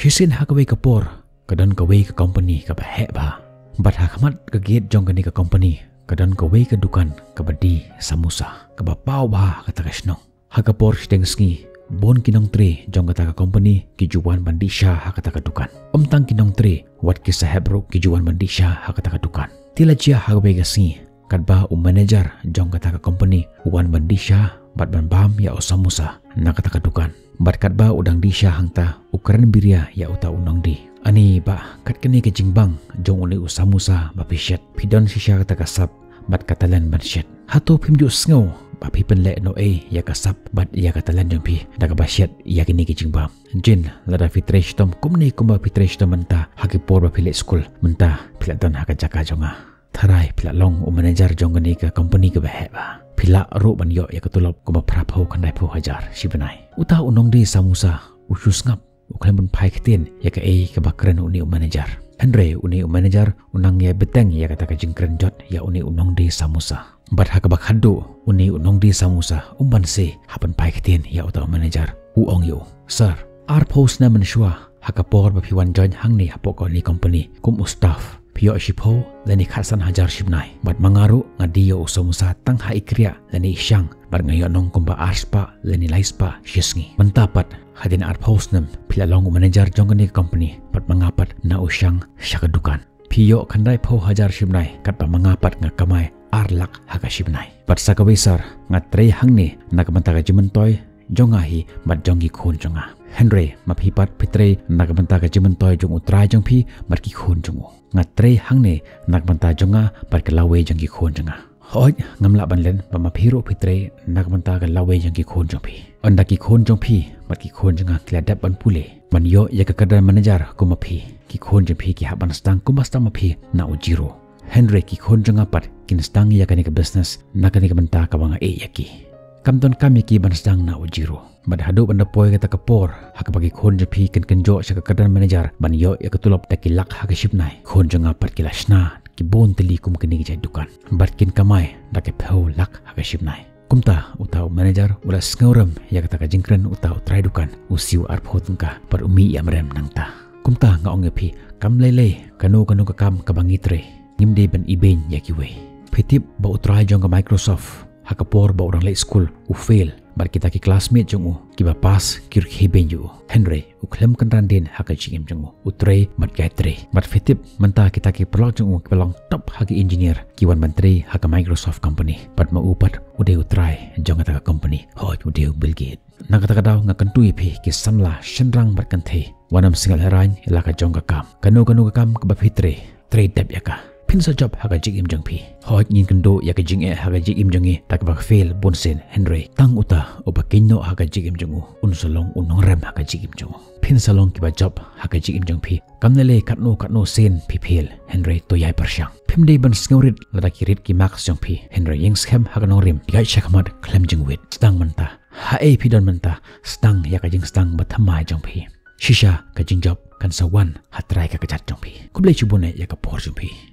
Shisin hakaway kapor kadon kaway ka company ka baheba. Bat hakamat ka gate jong kani ka company kadon kaway ka dukan ka badi samusa ka bapaw ba ka tagasnong. Hakapor sitengi bon kinong tre jong kata ka company kijuan bandisha hakata ka dukan. Omtang kinong tre wat ki sahebro kijuan bandisha hakata ka dukan. Tila chia hakaway kasi kadba manager jong kata ka company uwan bandisha bat banbam ya osamusa nakata ka dukan. Bat kadba udang disha hangta ukran birya ya uta unong di. Ani ba kat kani ke jingbang jong uli usamusa ba pishet pidon sisya kata kasap bat katalan ban shet. Hato pimju sngaw ba pipen le no ya kasap bat ya katalan jong pi daga ba shet ya kini ke jingbam. Jin lada fitresh tom kumni kumba fitresh tom menta hakipor ba pile school menta pila don hakajaka jonga. Tharai pila long manager jong kani ka company ke baheba. Pila ro ban yo ya ketulop kuma prapo kandai po hajar sibanai. Uta unong di samusa usus ngap uklem bun pai ketien ya ka ka bakren uni manager. Andre uni manager unang ya beteng ya kata ka jingkren jot ya uni unong di samusa. Bat hakabak hadu uni unong di samusa umban se hapan pai ketien ya uta manager. Uong yo. Sir, our post na manshwa hakapor ba piwan join hangni hapok ni company kum ustaf. Pio shipo lani khasan hajar shibnai bat mangaru ngadiyo usamusa tang haikriya lani isyang bat ngayon nong kumba arspa lani laispa shisngi mentapat hadin art postnam pila long manager jongani company bat mangapat na usyang syakadukan pio kandai po hajar shibnai kat ba mangapat ngakamai arlak haga shibnai bat sakawisar ngatre hangni nakamantaka jimentoy jongahi bat jongi khon jonga Henry maphipat pitre nagbanta ka jimentoy jong utrai jong pi marki khon jongo ngatre hangne nagbanta jonga par ka lawe jong ki khon jonga hoj ngamla banlen ba maphiro pitre nagbanta ka lawe jong ki khon jong pi onda ki khon jong pi marki khon jonga kladap ban pule ban yo ya ka kadar manager ko maphi ki khon jong pi ki haban stang ko basta maphi na ujiro Henry ki khon jonga pat kin stang ya kani ka business na kani ka banta ka banga yaki kamton kami ki ban stang na ujiro Bad hadu banda poy kata kapor haka bagi khon jepi ken kenjo sa kadan manager ban yo ya ketulop taki lak haka shipnai khon jonga pat kilashna ki bon teli kum keni ki dukan bat kin kamai dake phau lak haka shipnai kumta utau manager ula sngoram ya kata ka jingkren utau trai dukan usiu arphotungka par umi amrem nangta kumta ngaong epi kam lele kanu ka kam kabangitre ngimde ban iben yakiwe phitip ba utrai jonga Microsoft hakapor ba orang le school u fail bar kita ki classmate jongu ki ba pass kir kheben ju Henry u klem kan randin haka chingem jongu utre mat gaitre mat fitip menta kita ki prolog jongu ki belong top haki engineer ki wan menteri haka Microsoft company pat ma upat ude utrai jonga ta company hoj ude Bill Gates nakata kadaw nga kantui pi ki samla shenrang bar kanthe wanam singal herain ilaka jonga kam kanu kam ka ba fitre trade dab yaka Pinsa job haga jigim jang pi. Hoj ngin kendo ya ka jing haga jigim jangi tak bak fail bonsen Henry. Tang uta oba kinno haga jigim jangu. Unsalong unong rem haga jigim jangu. Pinsa long kiba job haga jigim jang pi. Kamnele katno sen pi pil Henry to yai persyang. Pimde ban sngorit lada kirit ki max jang pi. Henry yang scam haga nong rim. Gai syakamat klem jang wit. Stang menta. Hae pidon menta. Stang ya ka jing stang bathamai jang pi. Shisha ka jing job kan sawan hatrai ka kajat jang pi. Kublai chubune ya ka por jang pi.